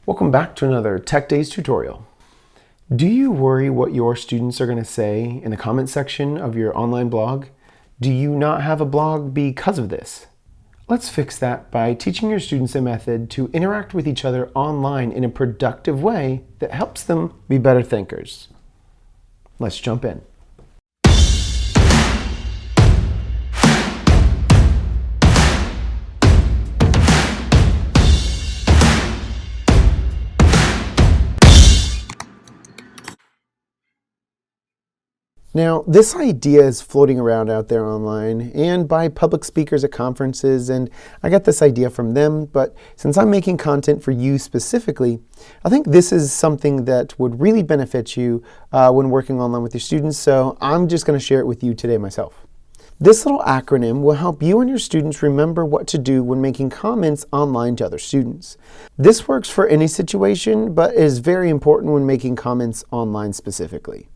Welcome back to another Tech Days tutorial. Do you worry what your students are going to say in the comment section of your online blog? Do you not have a blog because of this? Let's fix that by teaching your students a method to interact with each other online in a productive way that helps them be better thinkers. Let's jump in. Now, this idea is floating around out there online and by public speakers at conferences, and I got this idea from them, but since I'm making content for you specifically, I think this is something that would really benefit you when working online with your students, so I'm just going to share it with you today myself. This little acronym will help you and your students remember what to do when making comments online to other students. This works for any situation, but is very important when making comments online specifically.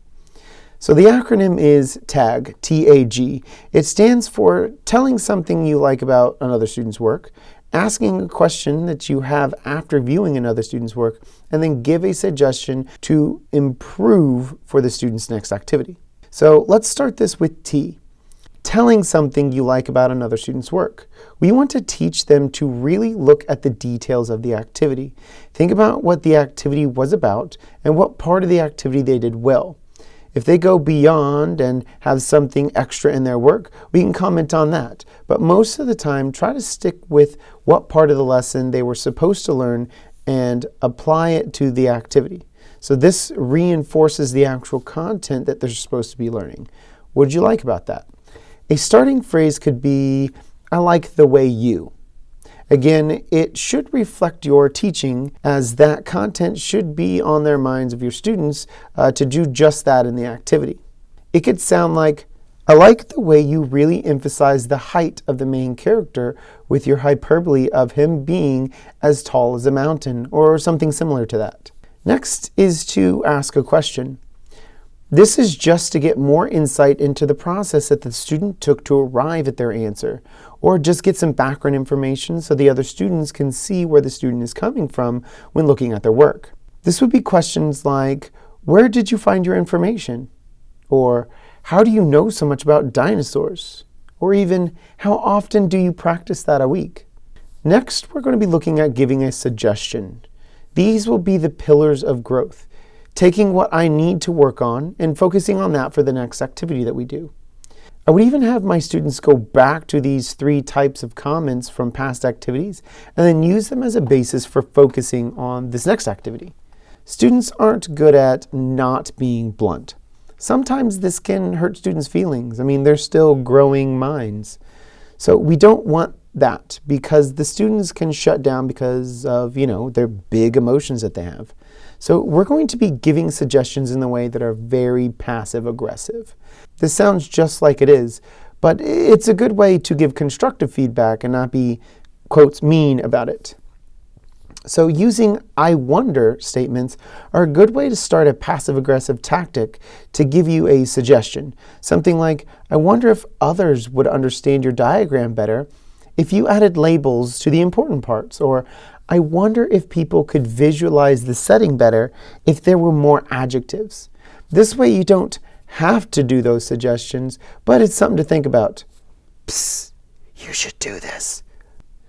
So the acronym is TAG, T-A-G. It stands for telling something you like about another student's work, asking a question that you have after viewing another student's work, and then give a suggestion to improve for the student's next activity. So let's start this with T. Telling something you like about another student's work. We want to teach them to really look at the details of the activity. Think about what the activity was about and what part of the activity they did well. If they go beyond and have something extra in their work, we can comment on that. But most of the time, try to stick with what part of the lesson they were supposed to learn and apply it to the activity. So this reinforces the actual content that they're supposed to be learning. What did you like about that? A starting phrase could be, I like the way you. Again, it should reflect your teaching, as that content should be on their minds of your students to do just that in the activity. It could sound like, I like the way you really emphasize the height of the main character with your hyperbole of him being as tall as a mountain, or something similar to that. Next is to ask a question. This is just to get more insight into the process that the student took to arrive at their answer, or just get some background information so the other students can see where the student is coming from when looking at their work. This would be questions like, where did you find your information? Or, how do you know so much about dinosaurs? Or even, how often do you practice that a week? Next, we're going to be looking at giving a suggestion. These will be the pillars of growth. Taking what I need to work on and focusing on that for the next activity that we do. I would even have my students go back to these 3 types of comments from past activities and then use them as a basis for focusing on this next activity. Students aren't good at not being blunt. Sometimes this can hurt students' feelings. I mean, they're still growing minds. So we don't want that, because the students can shut down because of, their big emotions that they have. So we're going to be giving suggestions in the way that are very passive-aggressive. This sounds just like it is, but it's a good way to give constructive feedback and not be, quotes, mean about it. So using I wonder statements are a good way to start a passive-aggressive tactic to give you a suggestion. Something like, I wonder if others would understand your diagram better if you added labels to the important parts, or I wonder if people could visualize the setting better if there were more adjectives. This way you don't have to do those suggestions, but it's something to think about. Psst, you should do this.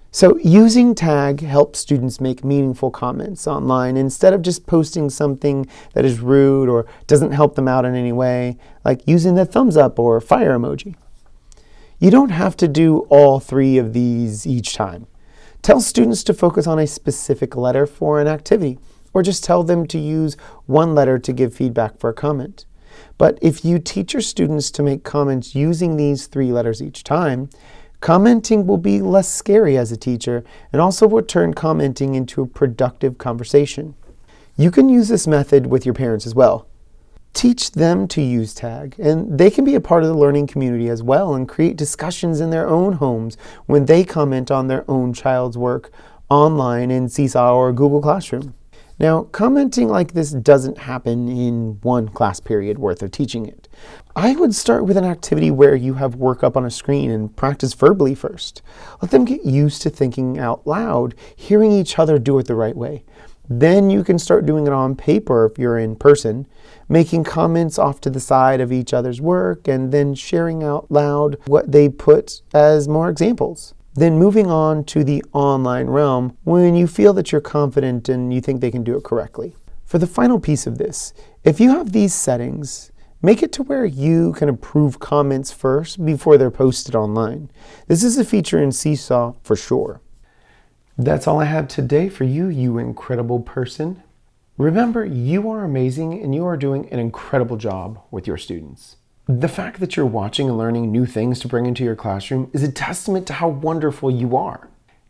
So using TAG helps students make meaningful comments online instead of just posting something that is rude or doesn't help them out in any way, like using the thumbs up or fire emoji. You don't have to do all 3 of these each time. Tell students to focus on a specific letter for an activity, or just tell them to use 1 letter to give feedback for a comment. But if you teach your students to make comments using these 3 letters each time, commenting will be less scary as a teacher, and also will turn commenting into a productive conversation. You can use this method with your parents as well. Teach them to use TAG, and they can be a part of the learning community as well and create discussions in their own homes when they comment on their own child's work online in Seesaw or Google Classroom. Now, commenting like this doesn't happen in 1 class period worth of teaching it. I would start with an activity where you have work up on a screen and practice verbally first. Let them get used to thinking out loud, hearing each other do it the right way. Then you can start doing it on paper if you're in person, making comments off to the side of each other's work and then sharing out loud what they put as more examples. Then moving on to the online realm when you feel that you're confident and you think they can do it correctly. For the final piece of this, if you have these settings, make it to where you can approve comments first before they're posted online. This is a feature in Seesaw for sure. That's all I have today for you, you incredible person. Remember, you are amazing and you are doing an incredible job with your students. The fact that you're watching and learning new things to bring into your classroom is a testament to how wonderful you are.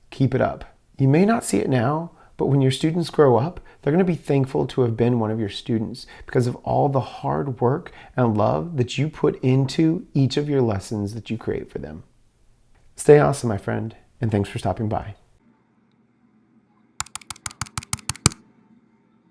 Keep it up. You may not see it now, but when your students grow up, they're going to be thankful to have been one of your students because of all the hard work and love that you put into each of your lessons that you create for them. Stay awesome, my friend, and thanks for stopping by.